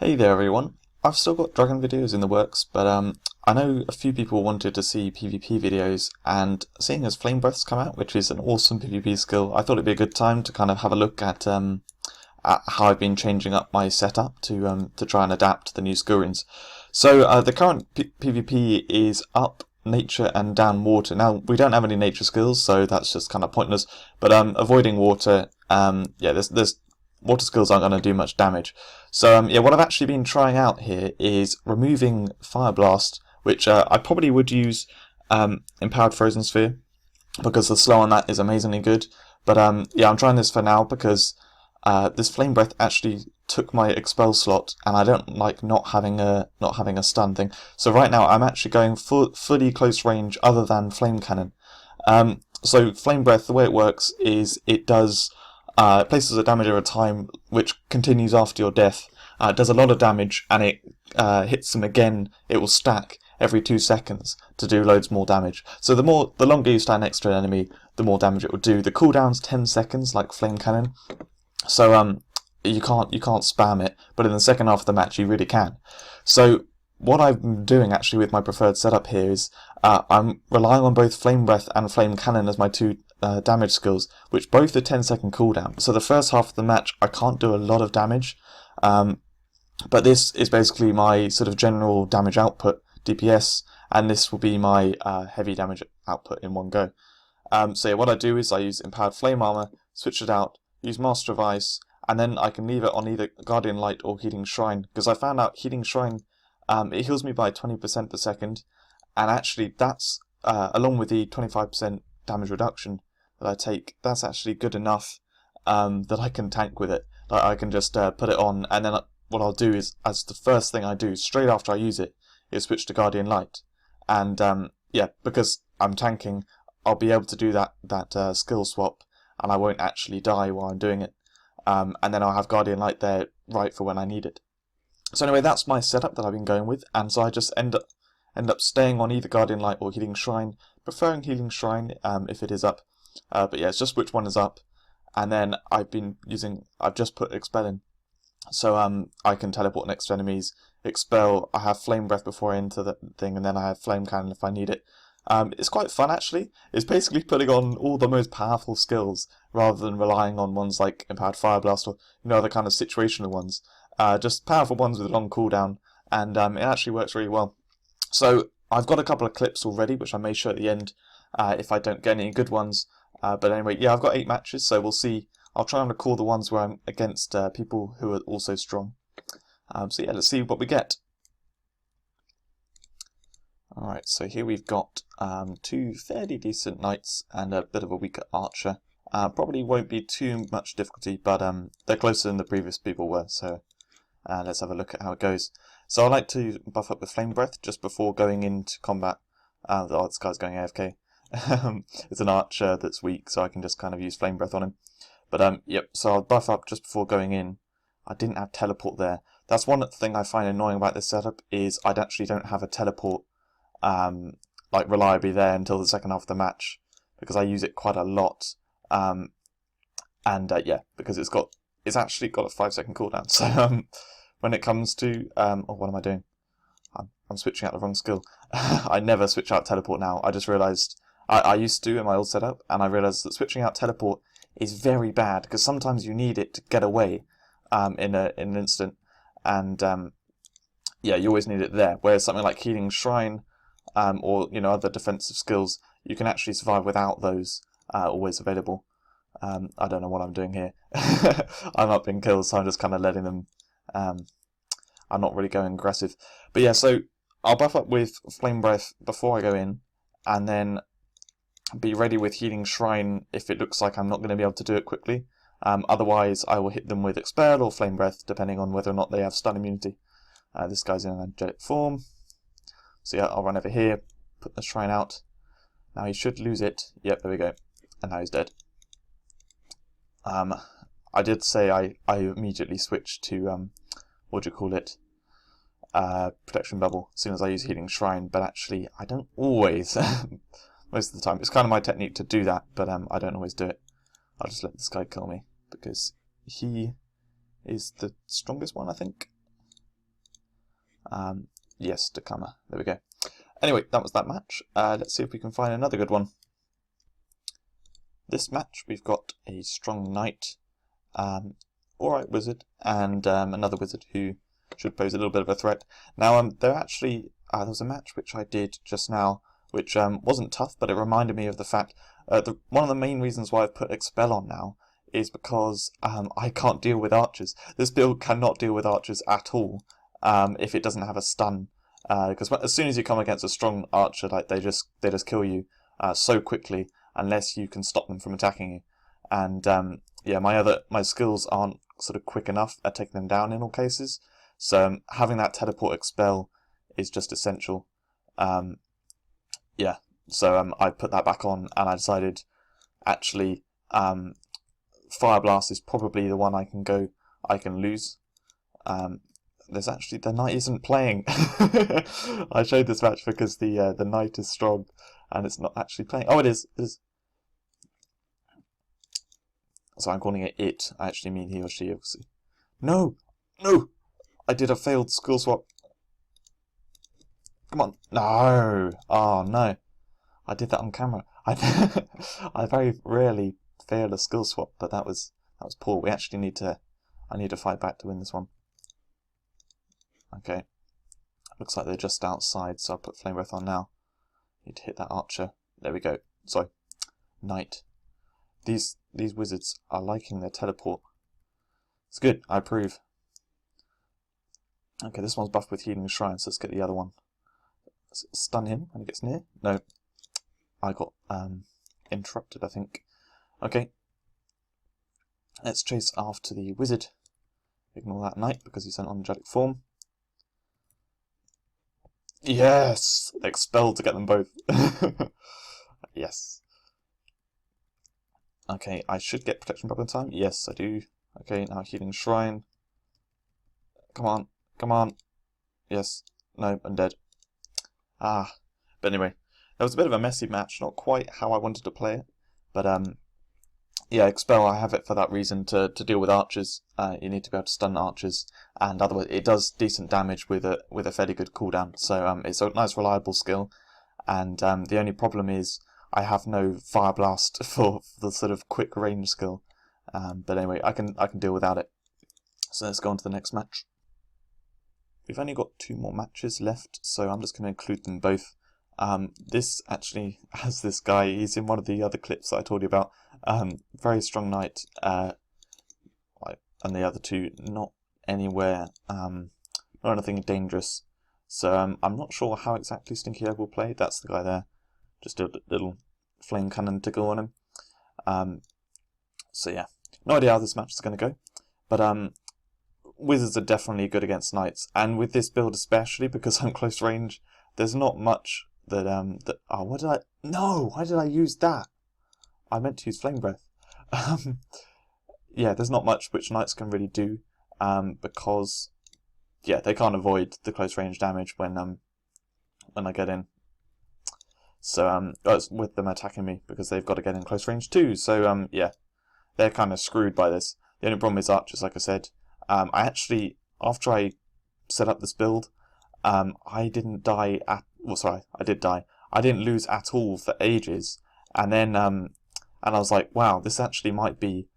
Hey there everyone. I've still got dragon videos in the works, but I know a few people wanted to see PvP videos, and seeing as Flame Breath's come out, which is an awesome PvP skill, I thought it'd be a good time to kind of have a look at how I've been changing up my setup to try and adapt to the new skill runes. So the current PvP is up nature and down water. Now we don't have any nature skills, so that's just kind of pointless. But avoiding water, yeah, there's water skills aren't going to do much damage. So yeah, what I've actually been trying out here is removing Fire Blast, which I probably would use Empowered Frozen Sphere because the slow on that is amazingly good. But yeah, I'm trying this for now because this Flame Breath actually took my expel slot, and I don't like not having a stun thing. So right now I'm actually going fully close range, other than Flame Cannon. So Flame Breath, the way it works is it does places a damage over time, which continues after your death. It does a lot of damage, and it hits them again. It will stack every 2 seconds to do loads more damage. So the longer you stand next to an enemy, the more damage it will do. The cooldown's 10 seconds, like Flame Cannon. So you can't spam it, but in the second half of the match you really can. So what I'm doing actually with my preferred setup here is I'm relying on both Flame Breath and Flame Cannon as my two damage skills, which both are 10-second cooldown. So the first half of the match I can't do a lot of damage, but this is basically my sort of general damage output, DPS, and this will be my heavy damage output in one go. So yeah, what I do is I use Empowered Flame Armor, switch it out, use Master of Ice, and then I can leave it on either Guardian Light or Healing Shrine, because I found out Healing Shrine, it heals me by 20% per second, and actually that's, along with the 25% damage reduction that I take, that's actually good enough that I can tank with it. Like I can just put it on, and then what I'll do is, as the first thing I do, straight after I use it, is switch to Guardian Light. And yeah, because I'm tanking, I'll be able to do that skill swap, and I won't actually die while I'm doing it. And then I'll have Guardian Light there right for when I need it. So anyway, that's my setup that I've been going with, and so I just end up staying on either Guardian Light or Healing Shrine, preferring Healing Shrine if it is up. But yeah, it's just which one is up. And then I've just put Expel in, so I can teleport next to enemies, Expel. I have Flame Breath before I enter the thing, and then I have Flame Cannon if I need it. It's quite fun actually. It's basically putting on all the most powerful skills rather than relying on ones like Empowered Fire Blast or other kind of situational ones. Just powerful ones with a long cooldown, and it actually works really well. So I've got a couple of clips already, which I may show at the end if I don't get any good ones. But anyway, yeah, I've got 8 matches, so we'll see. I'll try and record the ones where I'm against people who are also strong. So yeah, let's see what we get. Alright, so here we've got 2 fairly decent knights and a bit of a weaker archer. Probably won't be too much difficulty, but they're closer than the previous people were, so let's have a look at how it goes. So I like to buff up with Flame Breath just before going into combat. Oh, this guy's going AFK. It's an archer that's weak, so I can just kind of use Flame Breath on him. But yep, so I'll buff up just before going in. I didn't have teleport there. That's one thing I find annoying about this setup, is I actually don't have a teleport like reliably there until the second half of the match, because I use it quite a lot. Yeah, because it's actually got a 5-second cooldown. So when it comes to oh, what am I doing? I'm switching out the wrong skill. I never switch out teleport now. I just realised I used to in my old setup, and I realised that switching out teleport is very bad, because sometimes you need it to get away in an instant, and yeah, you always need it there. Whereas something like Healing Shrine or other defensive skills, you can actually survive without those always available. I don't know what I'm doing here. I'm not being killed, so I'm just kind of letting them. I'm not really going aggressive, but yeah. So I'll buff up with Flame Breath before I go in, and then be ready with Healing Shrine if it looks like I'm not going to be able to do it quickly. Otherwise, I will hit them with Expel or Flame Breath, depending on whether or not they have stun immunity. This guy's in an angelic form. So yeah, I'll run over here, put the shrine out. Now he should lose it. Yep, there we go. And now he's dead. I did say I immediately switched to, what do you call it? Protection Bubble as soon as I use Healing Shrine, but actually I don't always. Most of the time. It's kind of my technique to do that, but I don't always do it. I'll just let this guy kill me, because he is the strongest one, I think. Yes, Dakama. There we go. Anyway, that was that match. Let's see if we can find another good one. This match, we've got a strong knight, alright wizard, and another wizard who should pose a little bit of a threat. Now, there was a match which I did just now, which wasn't tough, but it reminded me of the fact, one of the main reasons why I've put Expel on now is because I can't deal with archers. This build cannot deal with archers at all if it doesn't have a stun, because as soon as you come against a strong archer, like they just kill you so quickly unless you can stop them from attacking you. And yeah, my skills aren't sort of quick enough at taking them down in all cases. So having that teleport Expel is just essential. Yeah, so I put that back on, and I decided actually Fire Blast is probably the one I can lose. There's actually, the knight isn't playing. I showed this match because the knight is strong and it's not actually playing. Oh, it is. It is. So I'm calling it it. I actually mean he or she, obviously. No! No! I did a failed skill swap. Come on. No! Oh, no. I did that on camera. I very rarely fail a skill swap, but that was poor. We actually need to... I need to fight back to win this one. Okay. Looks like they're just outside, so I'll put Flame Breath on now. Need to hit that archer. There we go. Sorry. Knight. These wizards are liking their teleport. It's good, I approve. Okay, this one's buffed with Healing Shrine, so let's get the other one. Stun him when he gets near. No. I got interrupted, I think. Okay. Let's chase after the wizard. Ignore that knight because he's in angelic form. Yes! Expel to get them both. Yes. Okay, I should get protection bubble in time. Yes, I do. Okay, now Healing Shrine. Come on. Come on. Yes. No, I'm dead. Ah. But anyway, that was a bit of a messy match. Not quite how I wanted to play it. But, yeah, Expel, I have it for that reason, to deal with archers. You need to be able to stun archers, and otherwise it does decent damage with a fairly good cooldown. So it's a nice reliable skill, and the only problem is I have no Fire Blast for the sort of quick range skill. But anyway, I can deal without it. So let's go on to the next match. We've only got 2 more matches left, so I'm just going to include them both. This actually has this guy. He's in one of the other clips that I told you about. Very strong knight, and the other 2 not anywhere, not anything dangerous. So I'm not sure how exactly Stinky Herb will play. That's the guy there. Just a little flame cannon to go on him. So yeah, no idea how this match is going to go, but wizards are definitely good against knights, and with this build especially because I'm close range, there's not much that oh, what did I? No, why did I use that? I meant to use Flame Breath. Yeah, there's not much which knights can really do, because yeah, they can't avoid the close range damage when I get in. So it's with them attacking me because they've got to get in close range too. So yeah, they're kind of screwed by this. The only problem is archers, like I said. I actually, after I set up this build, I didn't die at... Well, sorry, I did die. I didn't lose at all for ages. And then, and I was like, wow, this actually might be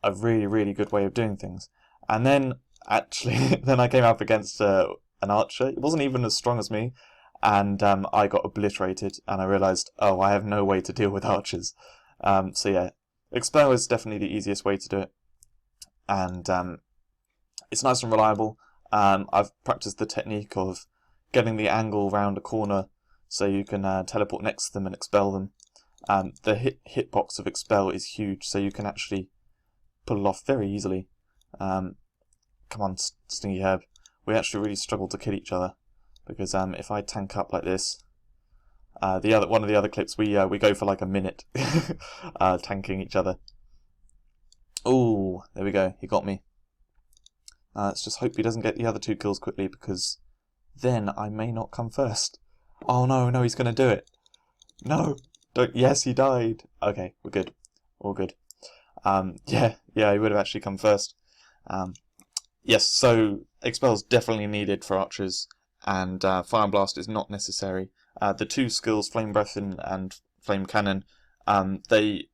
a really, really good way of doing things. And then, actually, then I came up against an archer. It wasn't even as strong as me. And I got obliterated. And I realised, oh, I have no way to deal with archers. So yeah, Expel is definitely the easiest way to do it. And it's nice and reliable. I've practiced the technique of getting the angle round a corner so you can teleport next to them and expel them. The hitbox of Expel is huge, so you can actually pull it off very easily. Come on, Stingy Herb. We actually really struggle to kill each other because if I tank up like this, one of the other clips we go for like a minute tanking each other. Oh, there we go. He got me. Let's just hope he doesn't get the other 2 kills quickly, because then I may not come first. Oh no, he's going to do it. No, don't. Yes, he died. Okay, we're good. All good. Yeah, he would have actually come first. Yes, so Expel's definitely needed for archers, and Fire and Blast is not necessary. The two skills, Flame Breath and Flame Cannon, they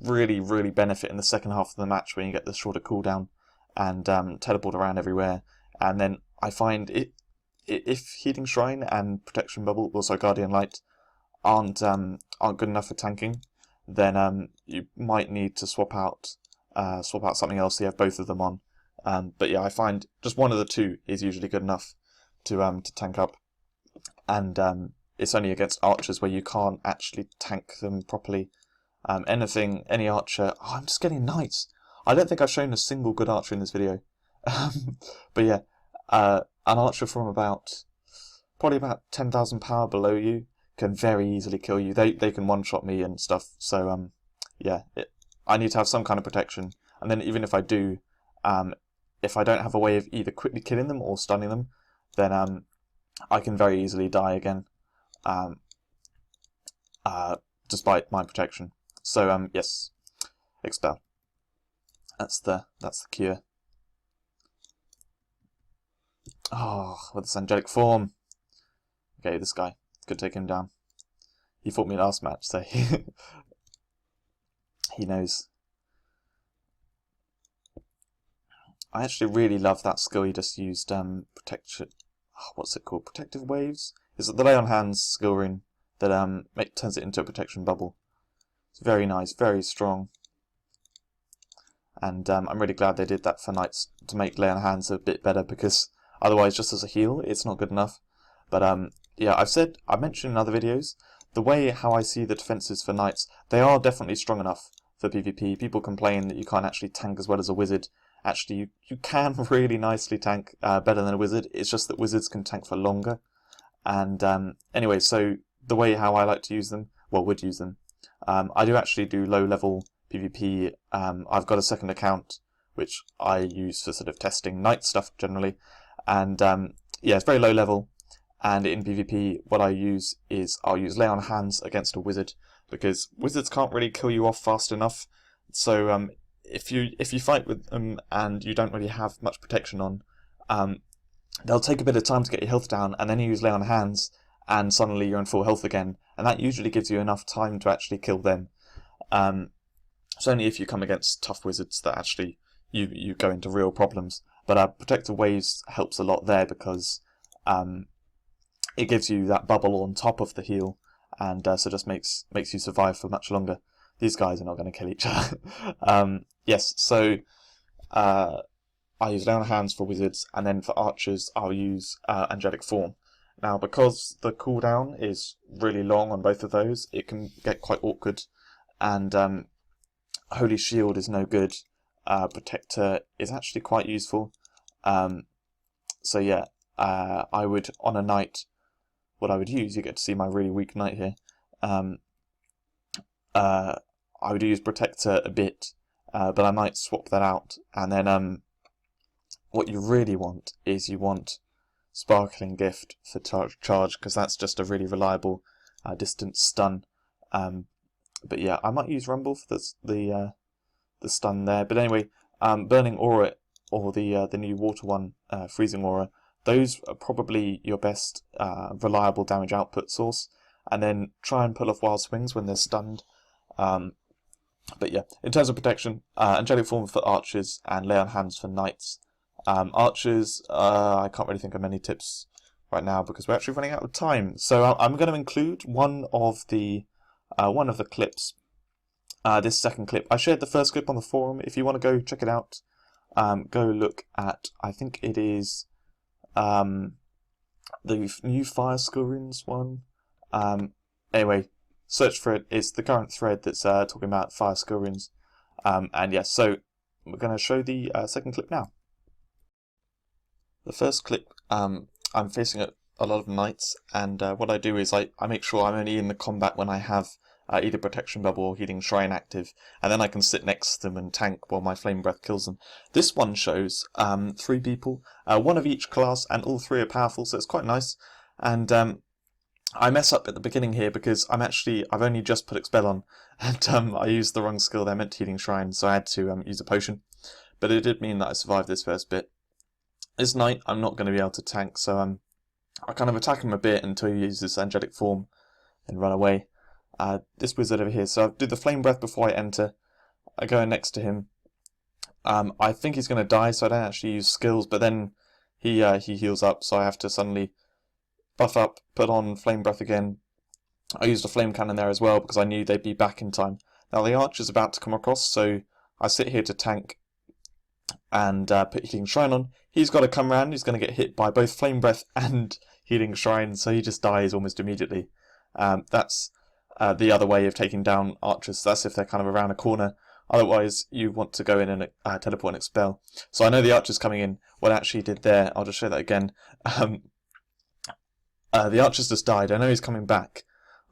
really benefit in the second half of the match when you get the shorter cooldown and teleport around everywhere. And then I find if Healing Shrine and Protection Bubble, also Guardian Light, aren't good enough for tanking, then you might need to swap out something else so you have both of them on. But yeah, I find just one of the two is usually good enough to tank up, and it's only against archers where you can't actually tank them properly. Any archer. Oh, I'm just getting knights. I don't think I've shown a single good archer in this video. But yeah, an archer from probably about 10,000 power below you can very easily kill you. They can one-shot me and stuff. So yeah, I need to have some kind of protection. And then even if I do, if I don't have a way of either quickly killing them or stunning them, then I can very easily die again, despite my protection. So yes, expel. That's the cure. Oh, with this angelic form. Okay, this guy could take him down. He fought me last match, so he knows. I actually really love that skill he just used. Protection. Oh, what's it called? Protective waves. Is it the lay on hands skill rune that turns it into a protection bubble? It's very nice, very strong. And I'm really glad they did that for knights to make lay on hands a bit better, because otherwise, just as a heal, it's not good enough. But yeah, I've mentioned in other videos, the way how I see the defenses for knights, they are definitely strong enough for PvP. People complain that you can't actually tank as well as a wizard. Actually, you can really nicely tank better than a wizard. It's just that wizards can tank for longer. And anyway, so the way how I like to use them, well, would use them, I do actually do low-level PvP. I've got a second account which I use for sort of testing knight stuff generally, and yeah, it's very low level. And in PvP, what I use is I'll use lay on hands against a wizard, because wizards can't really kill you off fast enough. So if you fight with them and you don't really have much protection on, they'll take a bit of time to get your health down, and then you use lay on hands, and suddenly you're in full health again, and that usually gives you enough time to actually kill them. It's only if you come against tough wizards that actually you go into real problems. But Protective Waves helps a lot there, because it gives you that bubble on top of the heal, and so just makes you survive for much longer. These guys are not going to kill each other. Yes, so I use lay on hands for wizards, and then for archers I'll use angelic form. Now, because the cooldown is really long on both of those, it can get quite awkward, and Holy Shield is no good. Protector is actually quite useful. So yeah, I would, on a knight, what I would use, you get to see my really weak knight here, I would use Protector a bit, but I might swap that out, and then what you really want is you want Sparkling Gift for charge, because that's just a really reliable distance stun. But yeah, I might use Rumble for the stun there. But anyway, Burning Aura, or the new water one, Freezing Aura, those are probably your best reliable damage output source. And then try and pull off Wild Swings when they're stunned. But yeah, in terms of protection, Angelic Form for archers and Lay on Hands for knights. Archers, I can't really think of many tips right now because we're actually running out of time. So I'm going to include one of the clips. This second clip, I shared the first clip on the forum. If you want to go check it out, go look at, I think it is the new Fire Skill Runes one. Anyway, search for it. It's the current thread that's talking about Fire Skill Runes. And yes, so we're going to show the second clip now. The first clip, I'm facing a lot of knights, and what I do is I make sure I'm only in the combat when I have either Protection Bubble or Healing Shrine active, and then I can sit next to them and tank while my Flame Breath kills them. This one shows 3 people, one of each class, and all 3 are powerful, so it's quite nice. And I mess up at the beginning here because I've only just put Expel on, and I used the wrong skill there, meant Healing Shrine, so I had to use a potion. But it did mean that I survived this first bit. This knight I'm not going to be able to tank, so I kind of attack him a bit until he uses angelic form and run away. This wizard over here, so I do the flame breath before I enter. I go in next to him. I think he's going to die, so I don't actually use skills, but then he heals up, so I have to suddenly buff up, put on flame breath again. I used a flame cannon there as well because I knew they'd be back in time. Now the archer's about to come across, so I sit here to tank and put Healing Shrine on. He's got to come round, he's going to get hit by both Flame Breath and Healing Shrine, so he just dies almost immediately. That's the other way of taking down archers, that's if they're kind of around a corner. Otherwise, you want to go in and teleport and expel. So I know the archer's coming in. What I actually did there, I'll just show that again. The archer's just died, I know he's coming back.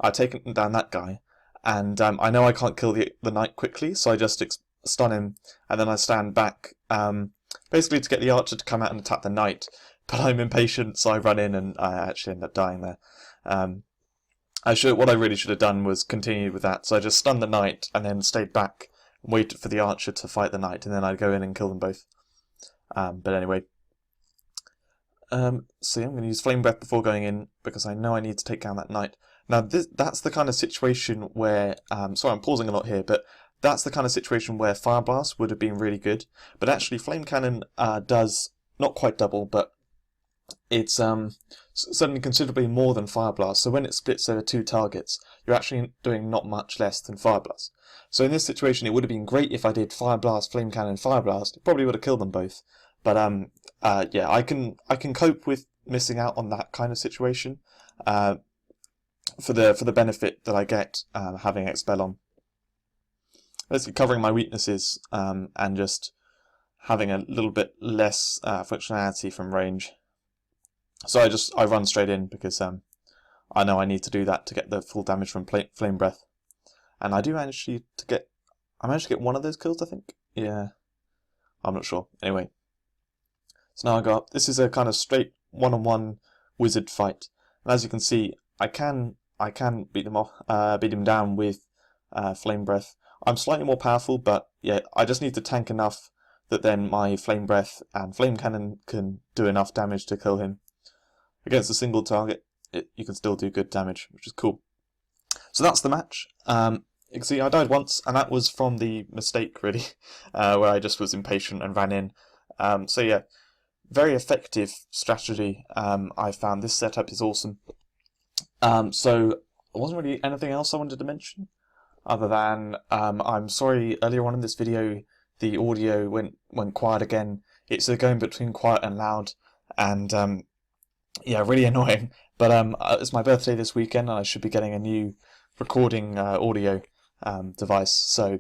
I've taken down that guy, and I know I can't kill the knight quickly, so I just stun him, and then I stand back, basically to get the archer to come out and attack the knight, but I'm impatient, so I run in and I actually end up dying there. What I really should have done was continued with that, so I just stunned the knight, and then stayed back, and waited for the archer to fight the knight, and then I'd go in and kill them both. But anyway. So yeah, I'm going to use Flame Breath before going in, because I know I need to take down that knight. Now, that's the kind of situation where, sorry I'm pausing a lot here, but that's the kind of situation where Fire Blast would have been really good. But actually, Flame Cannon does not quite double, but it's certainly considerably more than Fire Blast. So when it splits over 2 targets, you're actually doing not much less than Fire Blast. So in this situation, it would have been great if I did Fire Blast, Flame Cannon, Fire Blast. It probably would have killed them both. But yeah, I can cope with missing out on that kind of situation for the benefit that I get having Expel on. Basically covering my weaknesses and just having a little bit less functionality from range. So I run straight in because I know I need to do that to get the full damage from Flame Breath. And I managed to get one of those kills, I think. Yeah, I'm not sure. Anyway. So now I go up. This is a kind of straight one-on-one wizard fight, and as you can see, I can beat him down with Flame Breath. I'm slightly more powerful, but yeah, I just need to tank enough that then my Flame Breath and Flame Cannon can do enough damage to kill him. Against a single target, you can still do good damage, which is cool. So that's the match. You can see I died once, and that was from the mistake, really, where I just was impatient and ran in. So yeah. Very effective strategy. I found this setup is awesome. So there wasn't really anything else I wanted to mention other than I'm sorry earlier on in this video the audio went quiet again. It's going between quiet and loud, and yeah, really annoying. But it's my birthday this weekend, and I should be getting a new recording audio device. So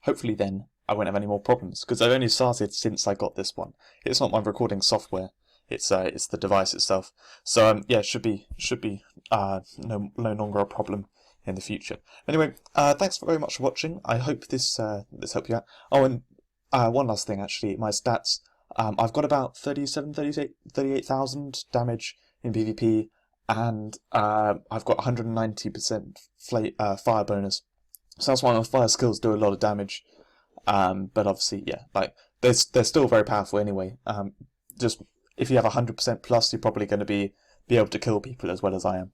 hopefully then I won't have any more problems, because I've only started since I got this one. It's not my recording software; it's the device itself. So yeah, should be no longer a problem in the future. Anyway, thanks very much for watching. I hope this helped you out. Oh, and one last thing actually, my stats. I've got about 38,000 damage in PvP, and I've got 190% fire bonus. So that's why my fire skills do a lot of damage. But obviously, yeah, like they're still very powerful anyway. Just if you have 100% plus, you're probably going to be able to kill people as well as I am.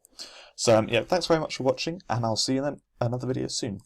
So yeah, thanks very much for watching, and I'll see you in another video soon.